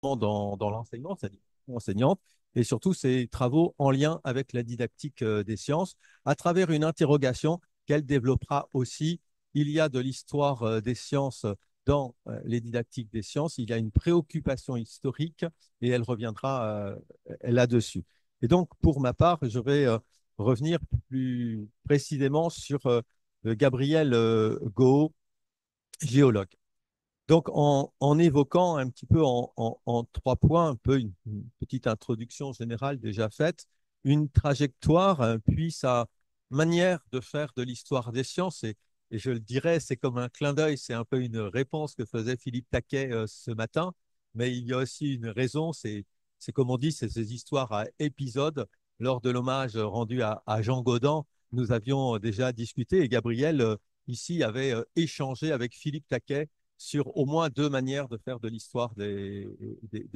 dans l'enseignement, c'est-à-dire enseignante, et surtout ses travaux en lien avec la didactique des sciences, à travers une interrogation qu'elle développera aussi. Il y a de l'histoire des sciences dans les didactiques des sciences, il y a une préoccupation historique et elle reviendra là-dessus. Et donc, pour ma part, je vais revenir plus précisément sur Gabriel Gao, géologue. Donc, en évoquant un petit peu en trois points, un peu une petite introduction générale déjà faite, une trajectoire, puis sa manière de faire de l'histoire des sciences, et je le dirais, c'est comme un clin d'œil, c'est un peu une réponse que faisait Philippe Taquet ce matin, mais il y a aussi une raison, c'est comme on dit, c'est ces histoires à épisodes. Lors de l'hommage rendu à Jean Gaudin, nous avions déjà discuté, et Gabriel, ici, avait échangé avec Philippe Taquet sur au moins deux manières de faire de l'histoire des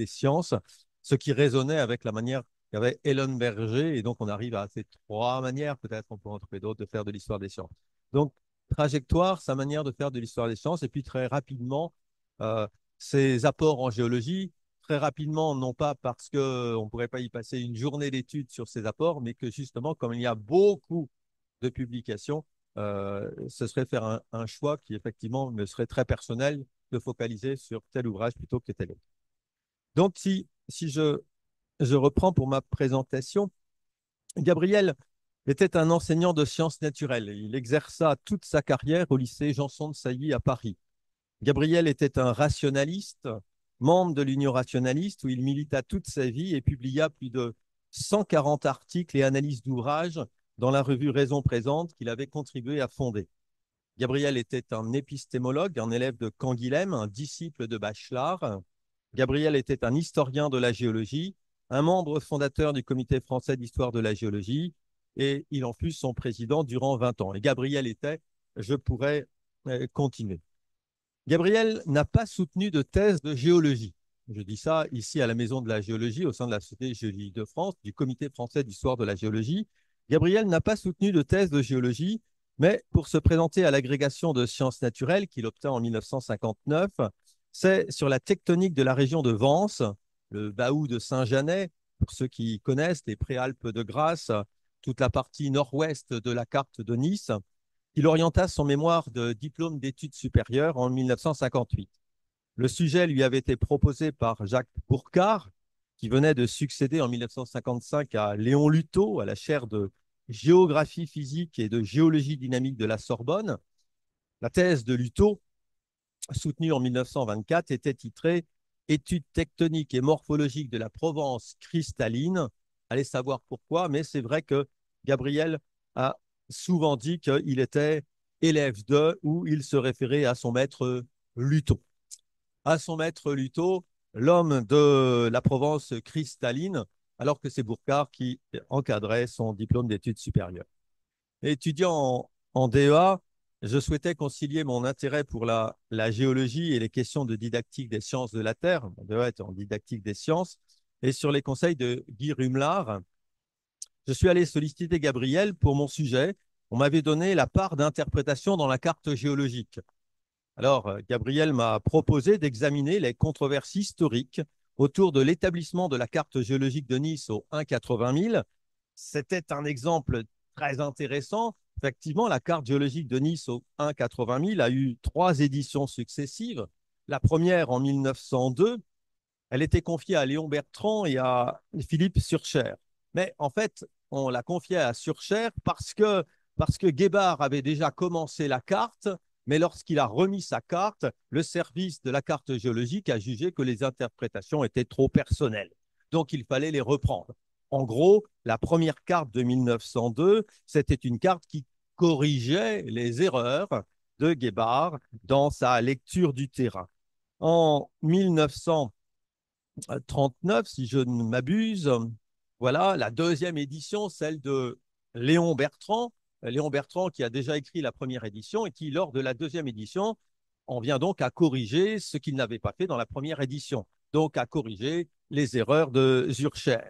sciences, ce qui résonnait avec la manière qu'avait Hélène Berger. Et donc, on arrive à ces trois manières, peut-être on peut en trouver d'autres, de faire de l'histoire des sciences. Donc, trajectoire, sa manière de faire de l'histoire des sciences, et puis très rapidement, euh, ses apports en géologie. Très rapidement, non pas parce qu'on ne pourrait pas y passer une journée d'études sur ses apports, mais que justement, comme il y a beaucoup de publications, ce serait faire un choix qui effectivement me serait très personnel de focaliser sur tel ouvrage plutôt que tel autre. Donc, si je reprends pour ma présentation, Gabriel était un enseignant de sciences naturelles. Il exerça toute sa carrière au lycée Janson de Sailly à Paris. Gabriel était un rationaliste, membre de l'Union rationaliste où il milita toute sa vie et publia plus de 140 articles et analyses d'ouvrages dans la revue Raison Présente qu'il avait contribué à fonder. Gabriel était un épistémologue, un élève de Canguilhem, un disciple de Bachelard. Gabriel était un historien de la géologie, un membre fondateur du Comité français d'histoire de la géologie, et il en fut son président durant 20 ans. Et Gabriel était, je pourrais continuer. Gabriel n'a pas soutenu de thèse de géologie. Je dis ça ici à la Maison de la Géologie, au sein de la Société géologique de France, du Comité français d'histoire de la géologie. Gabriel n'a pas soutenu de thèse de géologie, mais pour se présenter à l'agrégation de sciences naturelles qu'il obtint en 1959, c'est sur la tectonique de la région de Vence, le Baou de Saint-Janet, pour ceux qui connaissent les préalpes de Grasse, toute la partie nord-ouest de la carte de Nice, il orienta son mémoire de diplôme d'études supérieures en 1958. Le sujet lui avait été proposé par Jacques Bourcard, qui venait de succéder en 1955 à Léon Lutot, à la chaire de géographie physique et de géologie dynamique de la Sorbonne. La thèse de Lutot, soutenue en 1924, était titrée Études tectoniques et morphologiques de la Provence cristalline. Allez savoir pourquoi, mais c'est vrai que Gabriel a souvent dit qu'il était élève de ou il se référait à son maître Lutot. À son maître Lutot, l'homme de la Provence cristalline, alors que c'est Bourcard qui encadrait son diplôme d'études supérieures. Étudiant en DEA, je souhaitais concilier mon intérêt pour la géologie et les questions de didactique des sciences de la Terre. Mon DEA était en didactique des sciences. Et sur les conseils de Guy Rumlar, je suis allé solliciter Gabriel pour mon sujet. On m'avait donné la part d'interprétation dans la carte géologique. Alors, Gabriel m'a proposé d'examiner les controverses historiques autour de l'établissement de la carte géologique de Nice au 1,80 000. C'était un exemple très intéressant. Effectivement, la carte géologique de Nice au 1,80 000 a eu trois éditions successives. La première en 1902, elle était confiée à Léon Bertrand et à Philippe Surcher. Mais en fait, on l'a confiée à Surcher parce que Guébard avait déjà commencé la carte, mais lorsqu'il a remis sa carte, le service de la carte géologique a jugé que les interprétations étaient trop personnelles. Donc, il fallait les reprendre. En gros, la première carte de 1902, c'était une carte qui corrigeait les erreurs de Guébard dans sa lecture du terrain. En 1900, 39, si je ne m'abuse. Voilà, la deuxième édition, celle de Léon Bertrand. Léon Bertrand qui a déjà écrit la première édition et qui, lors de la deuxième édition, en vient donc à corriger ce qu'il n'avait pas fait dans la première édition, donc à corriger les erreurs de Zurcher.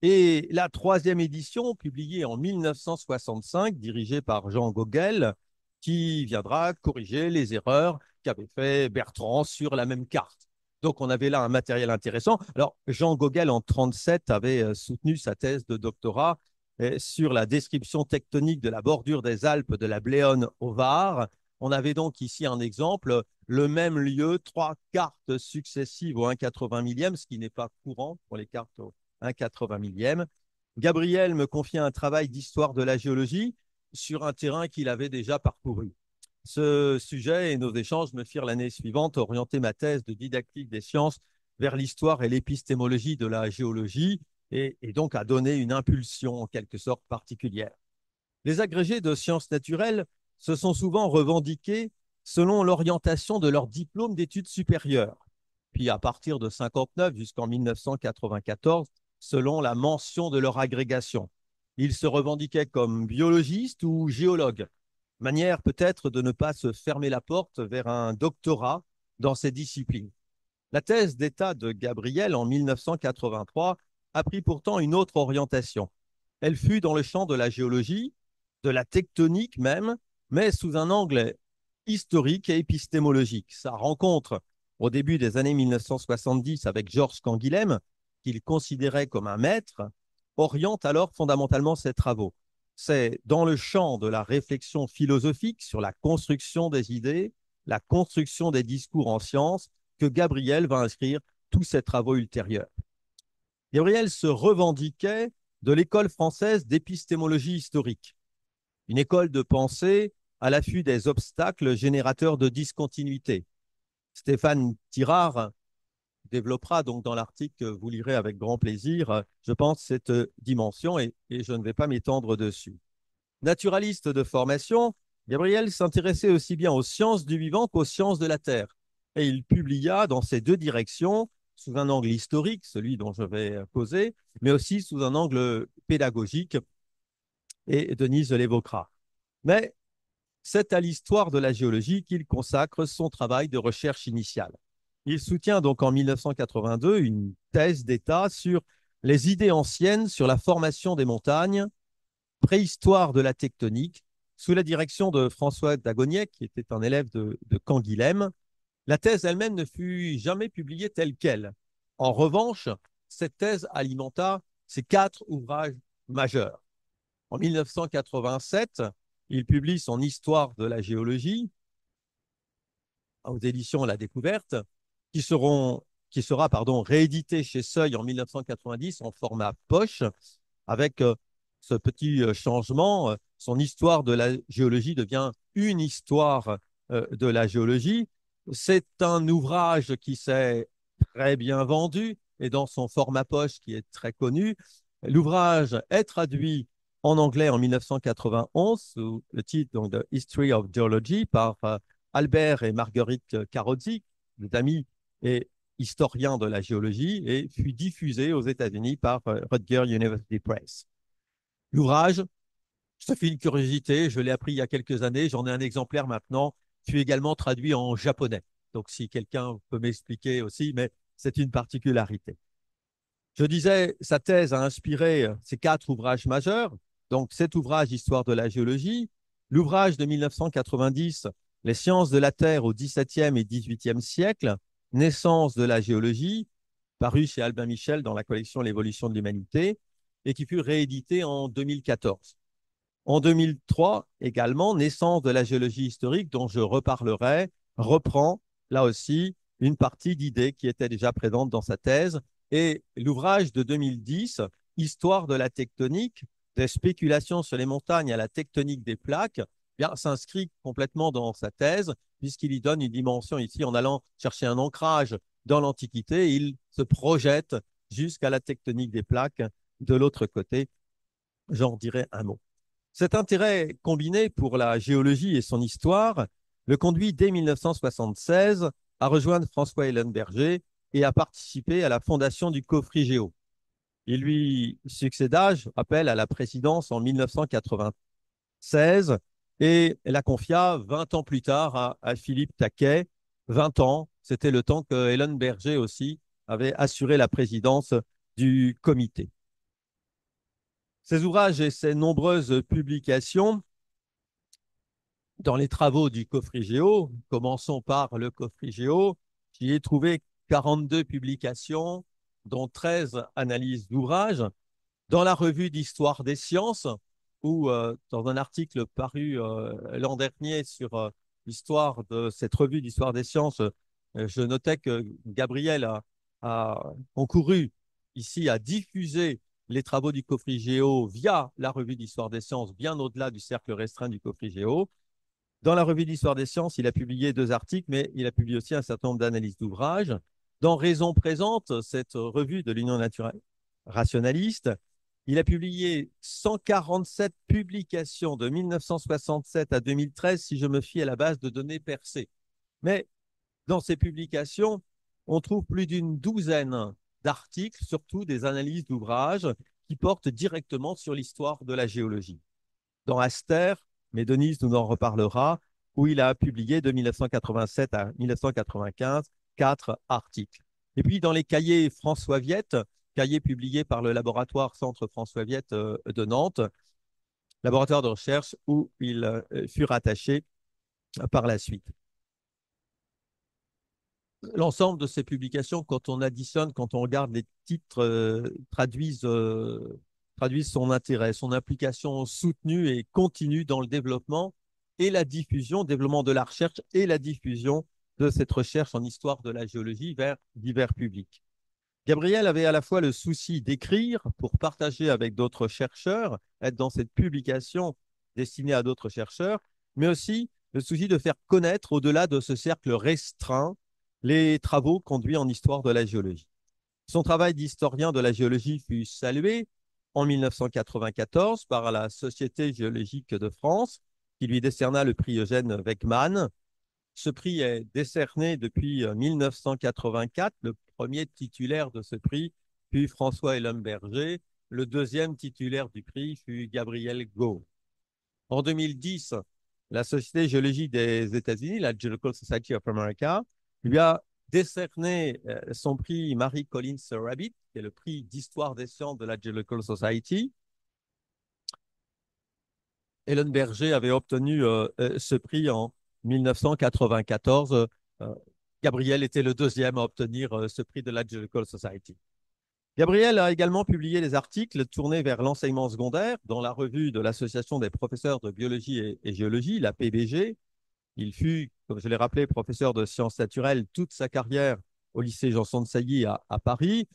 Et la troisième édition, publiée en 1965, dirigée par Jean Gogel, qui viendra corriger les erreurs qu'avait fait Bertrand sur la même carte. Donc, on avait là un matériel intéressant. Alors, Jean Gogel, en 1937, avait soutenu sa thèse de doctorat sur la description tectonique de la bordure des Alpes de la Bléone au Var. On avait donc ici un exemple, le même lieu, trois cartes successives au 1,80 millième, ce qui n'est pas courant pour les cartes au 1,80 millième. Gabriel me confiait un travail d'histoire de la géologie sur un terrain qu'il avait déjà parcouru. Ce sujet et nos échanges me firent l'année suivante orienter ma thèse de didactique des sciences vers l'histoire et l'épistémologie de la géologie et donc à donner une impulsion en quelque sorte particulière. Les agrégés de sciences naturelles se sont souvent revendiqués selon l'orientation de leur diplôme d'études supérieures, puis à partir de 1959 jusqu'en 1994, selon la mention de leur agrégation. Ils se revendiquaient comme biologistes ou géologues, manière peut-être de ne pas se fermer la porte vers un doctorat dans ces disciplines. La thèse d'État de Gabriel en 1983 a pris pourtant une autre orientation. Elle fut dans le champ de la géologie, de la tectonique même, mais sous un angle historique et épistémologique. Sa rencontre au début des années 1970 avec Georges Canguilhem, qu'il considérait comme un maître, oriente alors fondamentalement ses travaux. C'est dans le champ de la réflexion philosophique sur la construction des idées, la construction des discours en sciences, que Gabriel va inscrire tous ses travaux ultérieurs. Gabriel se revendiquait de l'école française d'épistémologie historique, une école de pensée à l'affût des obstacles générateurs de discontinuité. Stéphane Tirard développera donc dans l'article que vous lirez avec grand plaisir, je pense, cette dimension et je ne vais pas m'étendre dessus. Naturaliste de formation, Gabriel s'intéressait aussi bien aux sciences du vivant qu'aux sciences de la Terre. Et il publia dans ces deux directions, sous un angle historique, celui dont je vais causer, mais aussi sous un angle pédagogique, et Denise l'évoquera. Mais c'est à l'histoire de la géologie qu'il consacre son travail de recherche initiale. Il soutient donc en 1982 une thèse d'État sur les idées anciennes sur la formation des montagnes, préhistoire de la tectonique, sous la direction de François Dagoniec, qui était un élève de Canguilhem. La thèse elle-même ne fut jamais publiée telle qu'elle. En revanche, cette thèse alimenta ses quatre ouvrages majeurs. En 1987, il publie son Histoire de la géologie aux éditions La Découverte, qui sera réédité chez Seuil en 1990 en format poche, avec ce petit changement. Son Histoire de la géologie devient une histoire de la géologie. C'est un ouvrage qui s'est très bien vendu et dans son format poche qui est très connu. L'ouvrage est traduit en anglais en 1991 sous le titre donc, de History of Geology par Albert et Marguerite Carozzi, des amis et historiens de la géologie, et fut diffusé aux États-Unis par Rutgers University Press. L'ouvrage, ça fait une curiosité, je l'ai appris il y a quelques années, j'en ai un exemplaire maintenant, fut également traduit en japonais. Donc si quelqu'un peut m'expliquer aussi, mais c'est une particularité. Je disais, sa thèse a inspiré ces quatre ouvrages majeurs. Donc cet ouvrage, Histoire de la géologie, l'ouvrage de 1990, Les sciences de la Terre au XVIIe et XVIIIe siècle, Naissance de la géologie, paru chez Albin Michel dans la collection L'évolution de l'humanité, et qui fut réédité en 2014. En 2003 également, Naissance de la géologie historique, dont je reparlerai, reprend là aussi une partie d'idées qui étaient déjà présentes dans sa thèse. Et l'ouvrage de 2010, Histoire de la tectonique, des spéculations sur les montagnes à la tectonique des plaques, s'inscrit complètement dans sa thèse, puisqu'il y donne une dimension ici en allant chercher un ancrage dans l'Antiquité. Il se projette jusqu'à la tectonique des plaques de l'autre côté. J'en dirai un mot. Cet intérêt combiné pour la géologie et son histoire le conduit dès 1976 à rejoindre François Ellenberger et à participer à la fondation du COFRIGEO. Il lui succéda, je rappelle, à la présidence en 1996 et la confia 20 ans plus tard à Philippe Taquet. 20 ans, c'était le temps que Ellenberger aussi avait assuré la présidence du comité. Ces ouvrages et ces nombreuses publications dans les travaux du COFRIGEO, commençons par le COFRIGEO, j'y ai trouvé 42 publications, dont 13 analyses d'ouvrages, dans la revue d'histoire des sciences, ou dans un article paru l'an dernier sur l'histoire de cette revue d'histoire des sciences, je notais que Gabriel a concouru ici à diffuser les travaux du Cofrigéo via la revue d'histoire des sciences, bien au-delà du cercle restreint du Cofrigéo. Dans la revue d'histoire des sciences, il a publié 2 articles, mais il a publié aussi un certain nombre d'analyses d'ouvrages. Dans Raison présente, cette revue de l'Union naturelle rationaliste, il a publié 147 publications de 1967 à 2013, si je me fie à la base de données Percé. Mais dans ces publications, on trouve plus d'une douzaine d'articles, surtout des analyses d'ouvrages qui portent directement sur l'histoire de la géologie. Dans Aster, mais Denise nous en reparlera, où il a publié de 1987 à 1995 4 articles. Et puis dans les cahiers François Viette, cahiers publiés par le laboratoire Centre François Viette de Nantes, laboratoire de recherche où il fut rattaché par la suite. L'ensemble de ces publications, quand on additionne, quand on regarde les titres, traduisent son intérêt, son implication soutenue et continue dans le développement et la diffusion, développement de la recherche et la diffusion de cette recherche en histoire de la géologie vers divers publics. Gabriel avait à la fois le souci d'écrire pour partager avec d'autres chercheurs, être dans cette publication destinée à d'autres chercheurs, mais aussi le souci de faire connaître au-delà de ce cercle restreint les travaux conduits en histoire de la géologie. Son travail d'historien de la géologie fut salué en 1994 par la Société géologique de France, qui lui décerna le prix Eugène Weckmann. Ce prix est décerné depuis 1984. Le premier titulaire de ce prix fut François Ellenberger. Le deuxième titulaire du prix fut Gabriel Gau. En 2010, la Société géologique des États-Unis, la Geological Society of America, lui a décerné son prix Mary Collins Rabbit, qui est le prix d'histoire des sciences de la Geological Society. Ellenberger avait obtenu ce prix en 1994. Gabriel était le deuxième à obtenir ce prix de la Geological Society. Gabriel a également publié des articles tournés vers l'enseignement secondaire dans la revue de l'Association des professeurs de biologie et géologie, la PBG. Il fut, comme je l'ai rappelé, professeur de sciences naturelles toute sa carrière au lycée Janson de Sailly à Paris.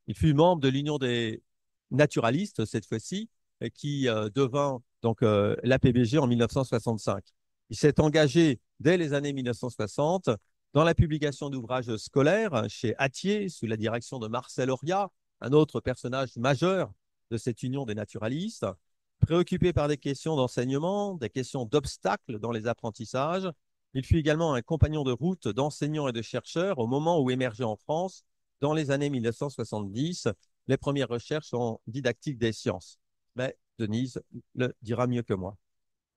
Il fut membre de l'Union des naturalistes, cette fois-ci, qui devint donc la PBG en 1965. Il s'est engagé dès les années 1960 dans la publication d'ouvrages scolaires chez Hatier, sous la direction de Marcel Auria, un autre personnage majeur de cette union des naturalistes. Préoccupé par des questions d'enseignement, des questions d'obstacles dans les apprentissages, il fut également un compagnon de route d'enseignants et de chercheurs au moment où émergeait en France, dans les années 1970, les premières recherches en didactique des sciences. Mais Denise le dira mieux que moi.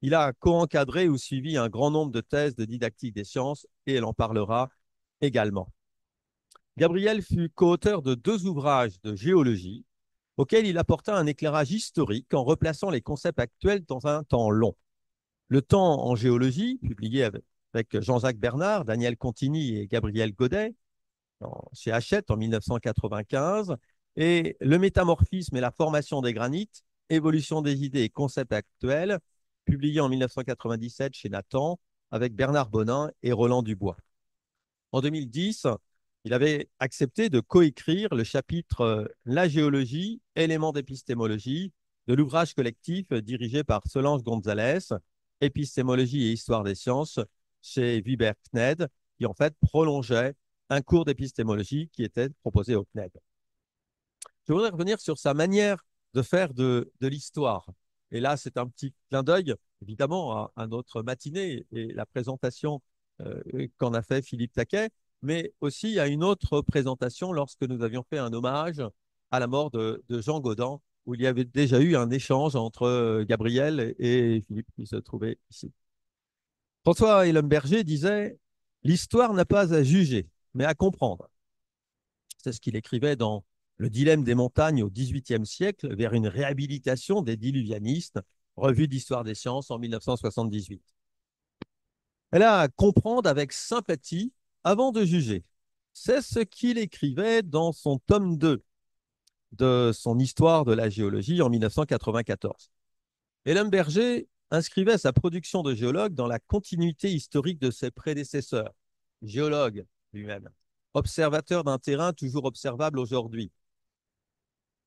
Il a co-encadré ou suivi un grand nombre de thèses de didactique des sciences et elle en parlera également. Gabriel fut co-auteur de 2 ouvrages de géologie auxquels il apporta un éclairage historique en replaçant les concepts actuels dans un temps long. Le temps en géologie, publié avec Jean-Jacques Bernard, Daniel Contini et Gabriel Godet, chez Hachette en 1995, et Le métamorphisme et la formation des granites, évolution des idées et concepts actuels, publié en 1997 chez Nathan, avec Bernard Bonin et Roland Dubois. En 2010, il avait accepté de coécrire le chapitre La géologie, éléments d'épistémologie, de l'ouvrage collectif dirigé par Solange Gonzalez, Épistémologie et histoire des sciences, chez Wiber CNED, qui en fait prolongeait un cours d'épistémologie qui était proposé au CNED. Je voudrais revenir sur sa manière de faire de l'histoire. Et là, c'est un petit clin d'œil, évidemment, à notre matinée et la présentation qu'en a fait Philippe Taquet, mais aussi à une autre présentation lorsque nous avions fait un hommage à la mort de Jean Gaudin, où il y avait déjà eu un échange entre Gabriel et Philippe qui se trouvait ici. François Ellenberger disait « L'histoire n'a pas à juger, mais à comprendre ». C'est ce qu'il écrivait dans Le dilemme des montagnes au XVIIIe siècle vers une réhabilitation des diluvianistes, revue d'histoire des sciences en 1978. Elle a à comprendre avec sympathie avant de juger. C'est ce qu'il écrivait dans son tome 2 de son histoire de la géologie en 1994. Ellenberger inscrivait sa production de géologue dans la continuité historique de ses prédécesseurs, géologue lui-même, observateur d'un terrain toujours observable aujourd'hui.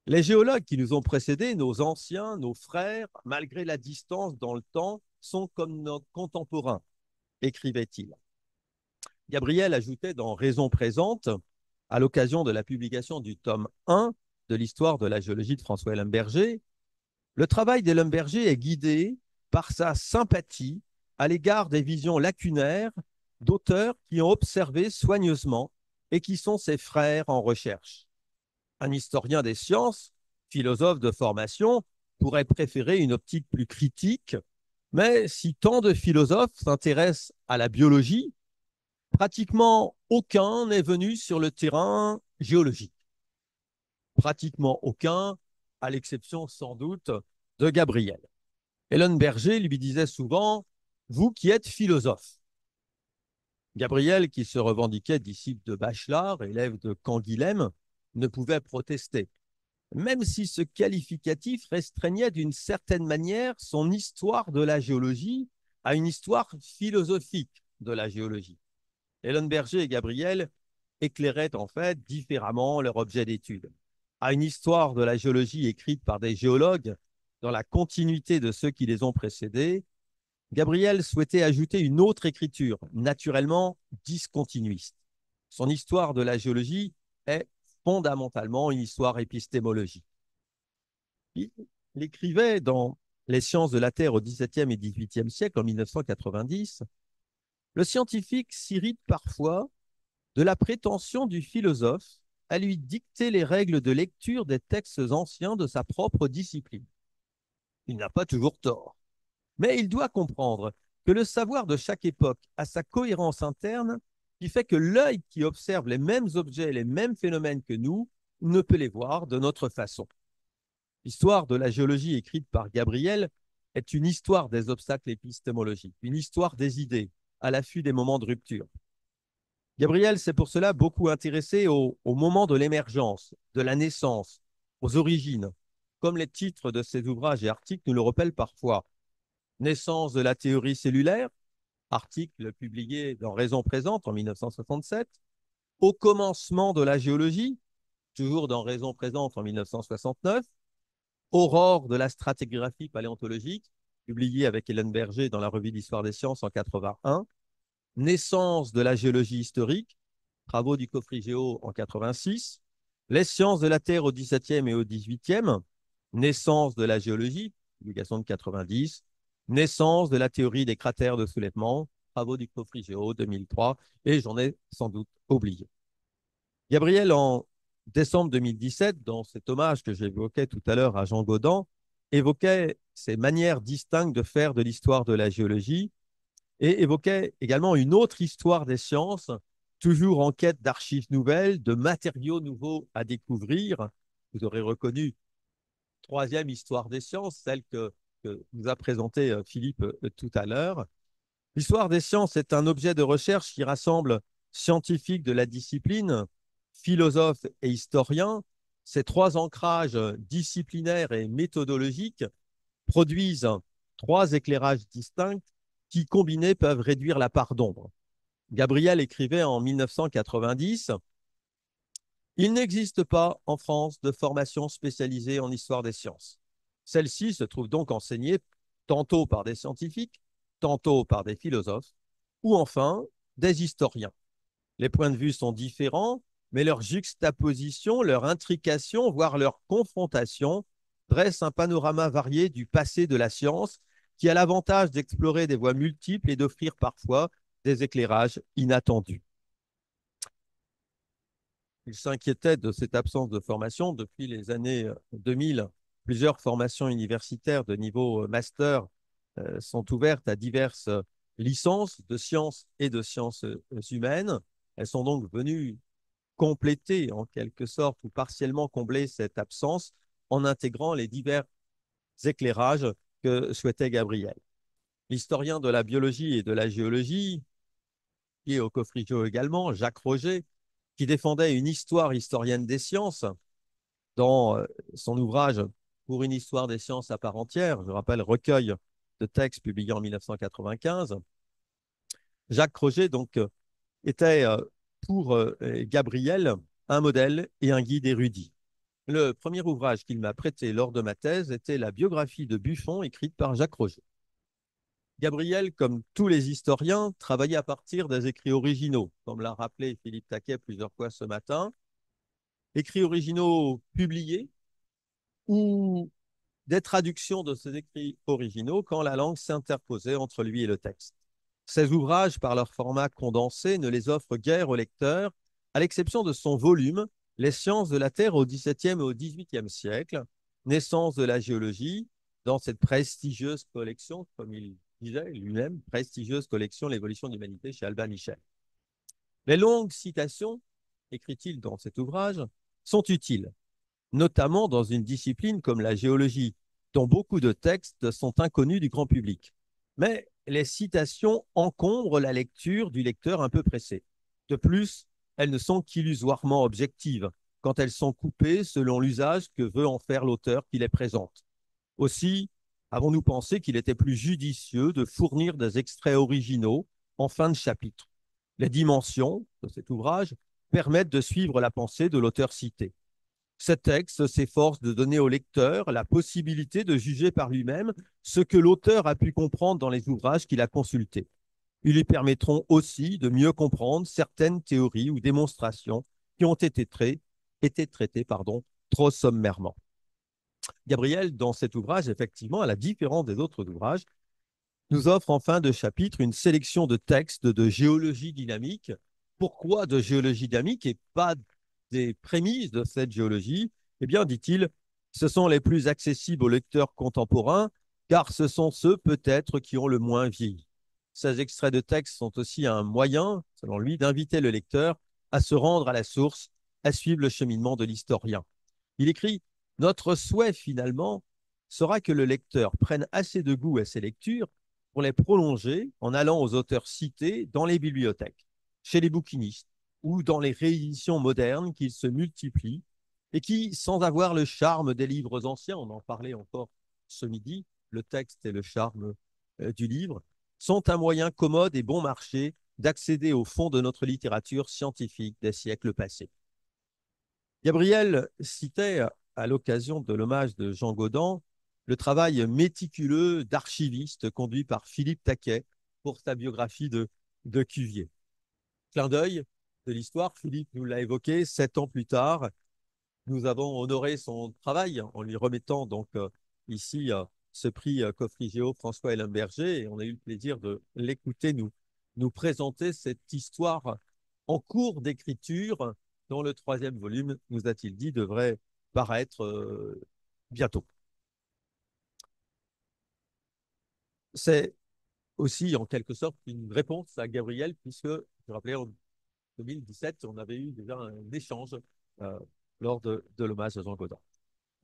Les géologues qui nous ont précédés, nos anciens, nos frères, malgré la distance dans le temps, sont comme nos contemporains, écrivait-il. Gabriel ajoutait dans Raison présente, à l'occasion de la publication du tome 1 de l'histoire de la géologie de François Ellenberger, le travail d'Ellenberger est guidé par sa sympathie à l'égard des visions lacunaires d'auteurs qui ont observé soigneusement et qui sont ses frères en recherche. Un historien des sciences, philosophe de formation, pourrait préférer une optique plus critique, mais si tant de philosophes s'intéressent à la biologie, pratiquement aucun n'est venu sur le terrain géologique. Pratiquement aucun, à l'exception sans doute de Gabriel. Ellenberger lui disait souvent « Vous qui êtes philosophe ». Gabriel, qui se revendiquait disciple de Bachelard, élève de Canguilhem, ne pouvait protester, même si ce qualificatif restreignait d'une certaine manière son histoire de la géologie à une histoire philosophique de la géologie. Ellenberger et Gabriel éclairaient en fait différemment leur objet d'étude. À une histoire de la géologie écrite par des géologues dans la continuité de ceux qui les ont précédés, Gabriel souhaitait ajouter une autre écriture, naturellement discontinuiste. Son histoire de la géologie est fondamentalement une histoire épistémologique. Il écrivait dans Les sciences de la Terre au XVIIe et XVIIIe siècle, en 1990, le scientifique s'irrite parfois de la prétention du philosophe à lui dicter les règles de lecture des textes anciens de sa propre discipline. Il n'a pas toujours tort, mais il doit comprendre que le savoir de chaque époque a sa cohérence interne qui fait que l'œil qui observe les mêmes objets, les mêmes phénomènes que nous, ne peut les voir de notre façon. L'histoire de la géologie écrite par Gabriel est une histoire des obstacles épistémologiques, une histoire des idées, à l'affût des moments de rupture. Gabriel s'est pour cela beaucoup intéressé au moment de l'émergence, de la naissance, aux origines, comme les titres de ses ouvrages et articles nous le rappellent parfois. Naissance de la théorie cellulaire, article publié dans Raison présente en 1967. Au commencement de la géologie, toujours dans Raison présente en 1969. Aurore de la stratigraphie paléontologique, publié avec Ellenberger dans la Revue d'Histoire des Sciences en 81. Naissance de la géologie historique, travaux du Coffrigéo en 86. Les sciences de la Terre au XVIIe et au XVIIIe. Naissance de la géologie, publication de 90. Naissance de la théorie des cratères de soulèvement, travaux du Coffrigéo 2003, et j'en ai sans doute oublié. Gabriel, en décembre 2017, dans cet hommage que j'évoquais tout à l'heure à Jean Gaudin, évoquait ces manières distinctes de faire de l'histoire de la géologie et évoquait également une autre histoire des sciences, toujours en quête d'archives nouvelles, de matériaux nouveaux à découvrir. Vous aurez reconnu troisième histoire des sciences, celle que nous a présentée Philippe tout à l'heure. L'histoire des sciences est un objet de recherche qui rassemble scientifiques de la discipline, philosophes et historiens. Ces trois ancrages disciplinaires et méthodologiques produisent trois éclairages distincts qui, combinés, peuvent réduire la part d'ombre. Gabriel écrivait en 1990 « Il n'existe pas en France de formation spécialisée en histoire des sciences. Celle-ci se trouve donc enseignée tantôt par des scientifiques, tantôt par des philosophes, ou enfin des historiens. Les points de vue sont différents, mais leur juxtaposition, leur intrication, voire leur confrontation dresse un panorama varié du passé de la science qui a l'avantage d'explorer des voies multiples et d'offrir parfois des éclairages inattendus. » Il s'inquiétait de cette absence de formation depuis les années 2000. Plusieurs formations universitaires de niveau master sont ouvertes à diverses licences de sciences et de sciences humaines. Elles sont donc venues compléter en quelque sorte ou partiellement combler cette absence en intégrant les divers éclairages que souhaitait Gabriel. L'historien de la biologie et de la géologie, qui est au Coffrigéo également, Jacques Roger, qui défendait une histoire historienne des sciences dans son ouvrage Pour une histoire des sciences à part entière, je rappelle, recueil de textes publié en 1995. Jacques Roger donc, était pour Gabriel un modèle et un guide érudit. Le premier ouvrage qu'il m'a prêté lors de ma thèse était la biographie de Buffon écrite par Jacques Roger. Gabriel, comme tous les historiens, travaillait à partir des écrits originaux, comme l'a rappelé Philippe Taquet plusieurs fois ce matin, écrits originaux publiés ou des traductions de ces écrits originaux quand la langue s'interposait entre lui et le texte. Ces ouvrages, par leur format condensé, ne les offrent guère au lecteur, à l'exception de son volume Les sciences de la Terre au XVIIe et au XVIIIe siècle, naissance de la géologie, dans cette prestigieuse collection, comme il disait lui-même, prestigieuse collection L'évolution de l'humanité chez Albin Michel. Les longues citations, écrit-il dans cet ouvrage, sont utiles, notamment dans une discipline comme la géologie, dont beaucoup de textes sont inconnus du grand public. Mais les citations encombrent la lecture du lecteur un peu pressé. De plus, elles ne sont qu'illusoirement objectives quand elles sont coupées selon l'usage que veut en faire l'auteur qui les présente. Aussi, avons-nous pensé qu'il était plus judicieux de fournir des extraits originaux en fin de chapitre. Les dimensions de cet ouvrage permettent de suivre la pensée de l'auteur cité. Ce texte s'efforce de donner au lecteur la possibilité de juger par lui-même ce que l'auteur a pu comprendre dans les ouvrages qu'il a consultés. Ils lui permettront aussi de mieux comprendre certaines théories ou démonstrations qui ont été traitées trop sommairement. Gabriel, dans cet ouvrage, effectivement, à la différence des autres ouvrages, nous offre en fin de chapitre une sélection de textes de géologie dynamique. Pourquoi de géologie dynamique et pas des prémices de cette géologie? Eh bien, dit-il, ce sont les plus accessibles aux lecteurs contemporains, car ce sont ceux peut-être qui ont le moins vieilli. Ces extraits de textes sont aussi un moyen, selon lui, d'inviter le lecteur à se rendre à la source, à suivre le cheminement de l'historien. Il écrit « Notre souhait, finalement, sera que le lecteur prenne assez de goût à ses lectures pour les prolonger en allant aux auteurs cités dans les bibliothèques, chez les bouquinistes ou dans les rééditions modernes qui se multiplient et qui, sans avoir le charme des livres anciens, on en parlait encore ce midi, le texte et le charme du livre, sont un moyen commode et bon marché d'accéder au fond de notre littérature scientifique des siècles passés. Gabriel citait à l'occasion de l'hommage de Jean Gaudin le travail méticuleux d'archiviste conduit par Philippe Taquet pour sa biographie de Cuvier. Clin d'œil de l'histoire, Philippe nous l'a évoqué, 7 ans plus tard, nous avons honoré son travail en lui remettant donc ici ce prix Coffrigéo François Ellenberger, et on a eu le plaisir de l'écouter nous présenter cette histoire en cours d'écriture dont le 3e volume, nous a-t-il dit, devrait paraître bientôt. C'est aussi en quelque sorte une réponse à Gabriel, puisque, je rappelais, en 2017, on avait eu déjà un échange euh, lors de l'hommage à Jean Gaudin.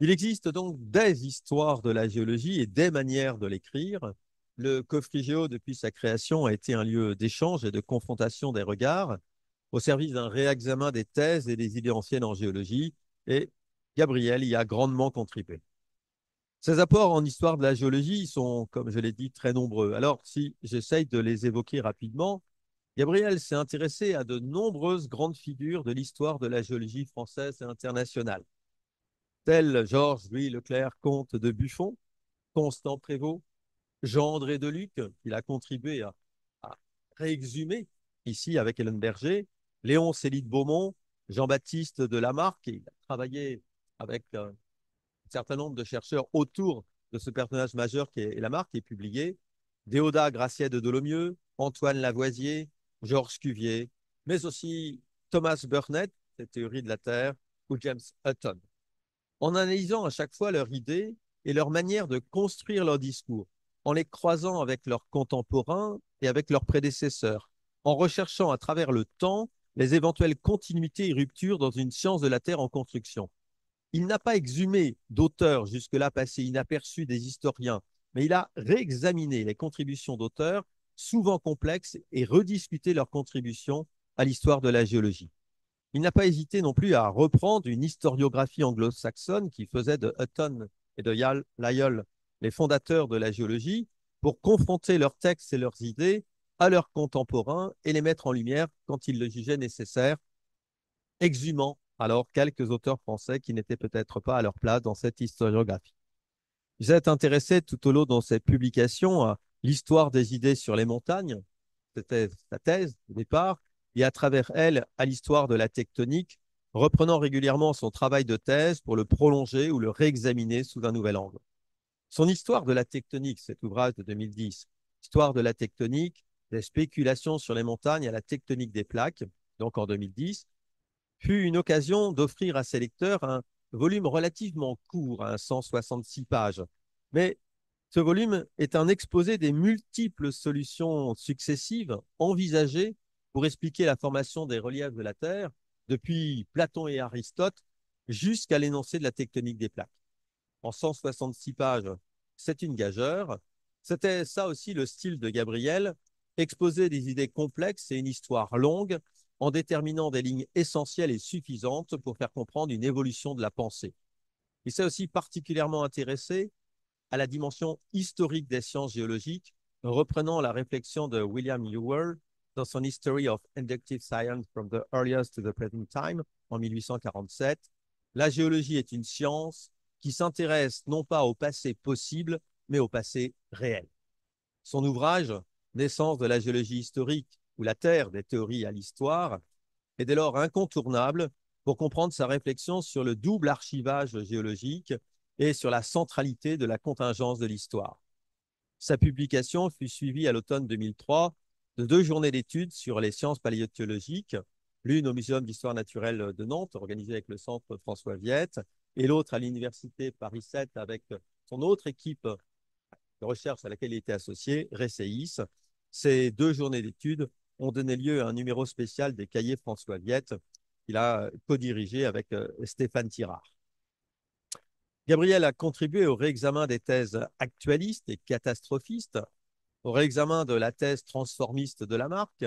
Il existe donc des histoires de la géologie et des manières de l'écrire. Le Coffrigéo, depuis sa création, a été un lieu d'échange et de confrontation des regards au service d'un réexamen des thèses et des idées anciennes en géologie, et Gabriel y a grandement contribué. Ses apports en histoire de la géologie sont, comme je l'ai dit, très nombreux. Alors, si j'essaye de les évoquer rapidement, Gabriel s'est intéressé à de nombreuses grandes figures de l'histoire de la géologie française et internationale, tels Georges-Louis Leclerc, comte de Buffon, Constant Prévost, Jean-André Deluc, qu'il a contribué à réexhumer ici avec Hélène Berger, Léon Célie de Beaumont, Jean-Baptiste de Lamarck, et il a travaillé avec un certain nombre de chercheurs autour de ce personnage majeur qui est Lamarck, qui est publié, Déodat Graciet de Dolomieu, Antoine Lavoisier, Georges Cuvier, mais aussi Thomas Burnett, cette théorie de la Terre, ou James Hutton. En analysant à chaque fois leurs idées et leur manière de construire leur discours, en les croisant avec leurs contemporains et avec leurs prédécesseurs, en recherchant à travers le temps les éventuelles continuités et ruptures dans une science de la Terre en construction. Il n'a pas exhumé d'auteurs jusque-là passés inaperçus des historiens, mais il a réexaminé les contributions d'auteurs, souvent complexes, et rediscuté leurs contributions à l'histoire de la géologie. il n'a pas hésité non plus à reprendre une historiographie anglo-saxonne qui faisait de Hutton et de Lyell les fondateurs de la géologie pour confronter leurs textes et leurs idées à leurs contemporains et les mettre en lumière quand ils le jugeaient nécessaire, exhumant alors quelques auteurs français qui n'étaient peut-être pas à leur place dans cette historiographie. Vous êtes intéressé tout au long de cette publication à l'histoire des idées sur les montagnes, c'était sa thèse au départ, et à travers elle à l'histoire de la tectonique, reprenant régulièrement son travail de thèse pour le prolonger ou le réexaminer sous un nouvel angle. Son histoire de la tectonique, cet ouvrage de 2010, Histoire de la tectonique, des spéculations sur les montagnes à la tectonique des plaques, donc en 2010, fut une occasion d'offrir à ses lecteurs un volume relativement court, à 166 pages. Mais ce volume est un exposé des multiples solutions successives envisagées pour expliquer la formation des reliefs de la Terre, depuis Platon et Aristote jusqu'à l'énoncé de la tectonique des plaques. En 166 pages, c'est une gageure. C'était ça aussi le style de Gabriel, exposer des idées complexes et une histoire longue en déterminant des lignes essentielles et suffisantes pour faire comprendre une évolution de la pensée. Il s'est aussi particulièrement intéressé à la dimension historique des sciences géologiques, reprenant la réflexion de William Ewell dans son History of Inductive Science from the Earliest to the Present Time en 1847. La géologie est une science qui s'intéresse non pas au passé possible, mais au passé réel. Son ouvrage, Naissance de la géologie historique ou la Terre des théories à l'histoire, est dès lors incontournable pour comprendre sa réflexion sur le double archivage géologique et sur la centralité de la contingence de l'histoire. Sa publication fut suivie à l'automne 2003 de 2 journées d'études sur les sciences paléontologiques, l'une au Muséum d'histoire naturelle de Nantes, organisée avec le Centre François Viette, et l'autre à l'Université Paris 7 avec son autre équipe de recherche à laquelle il était associé, RECEIS. Ces 2 journées d'études ont donné lieu à un numéro spécial des cahiers François Viette qu'il a co-dirigé avec Stéphane Tirard. Gabriel a contribué au réexamen des thèses actualistes et catastrophistes, au réexamen de la thèse transformiste de Lamarck,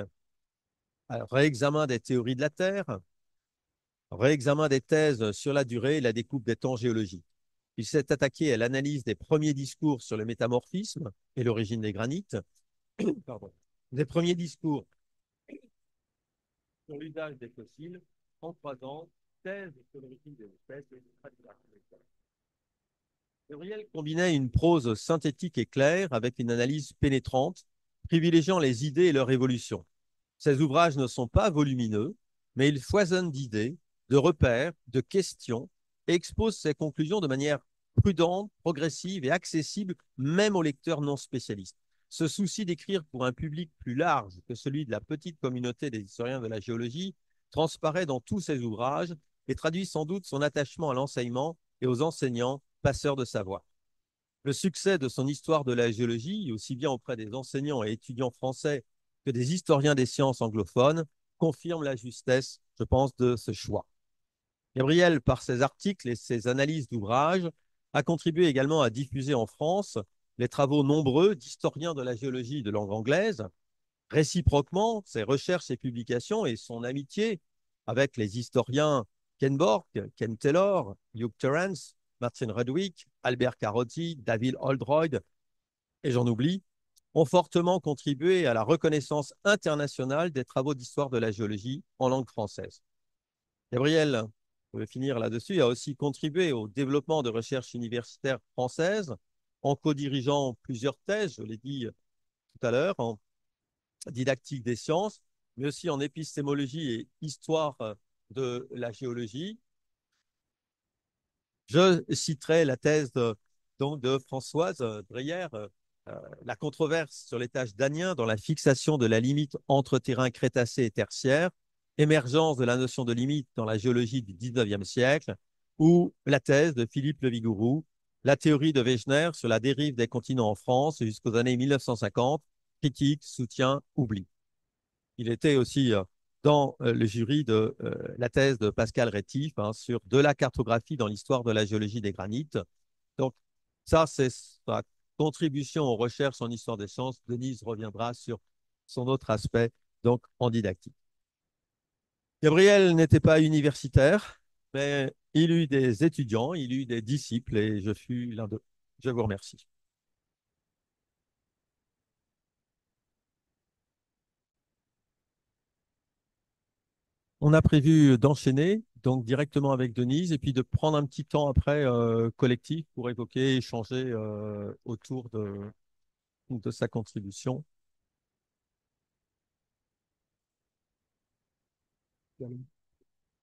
au réexamen des théories de la Terre, au réexamen des thèses sur la durée et la découpe des temps géologiques. Il s'est attaqué à l'analyse des premiers discours sur le métamorphisme et l'origine des granites, des premiers discours sur l'usage des fossiles en croisant thèse sur l'origine des espèces et stratigraphie des terres. Gabriel combinait une prose synthétique et claire avec une analyse pénétrante, privilégiant les idées et leur évolution. Ses ouvrages ne sont pas volumineux, mais ils foisonnent d'idées, de repères, de questions et exposent ses conclusions de manière prudente, progressive et accessible même aux lecteurs non spécialistes. Ce souci d'écrire pour un public plus large que celui de la petite communauté des historiens de la géologie transparaît dans tous ses ouvrages et traduit sans doute son attachement à l'enseignement et aux enseignants passeurs de savoir. Le succès de son histoire de la géologie, aussi bien auprès des enseignants et étudiants français que des historiens des sciences anglophones, confirme la justesse, je pense, de ce choix. Gabriel, par ses articles et ses analyses d'ouvrages, a contribué également à diffuser en France les travaux nombreux d'historiens de la géologie de langue anglaise. Réciproquement, ses recherches et publications et son amitié avec les historiens Ken Bork, Ken Taylor, Hugh Terrence, Martin Rudwick, Albert Carotti, David Oldroyd, et j'en oublie, ont fortement contribué à la reconnaissance internationale des travaux d'histoire de la géologie en langue française. Gabriel, je vais finir là-dessus, a aussi contribué au développement de recherches universitaires françaises en co-dirigeant plusieurs thèses, je l'ai dit tout à l'heure, en didactique des sciences, mais aussi en épistémologie et histoire de la géologie. Je citerai la thèse de Françoise Dreyer, la controverse sur les tâches d'Aniens dans la fixation de la limite entre terrain crétacé et tertiaire, émergence de la notion de limite dans la géologie du 19e siècle, ou la thèse de Philippe Le Vigourou, la théorie de Wegener sur la dérive des continents en France jusqu'aux années 1950, critique, soutien, oubli. Il était aussi dans le jury de la thèse de Pascal Rétif sur de la cartographie dans l'histoire de la géologie des granites. Donc, ça, c'est sa contribution aux recherches en histoire des sciences. Denise reviendra sur son autre aspect, donc en didactique. Gabriel n'était pas universitaire, mais il eut des étudiants, il eut des disciples et je fus l'un d'eux. Je vous remercie. On a prévu d'enchaîner donc directement avec Denise et puis de prendre un petit temps après collectif pour évoquer, échanger autour de sa contribution.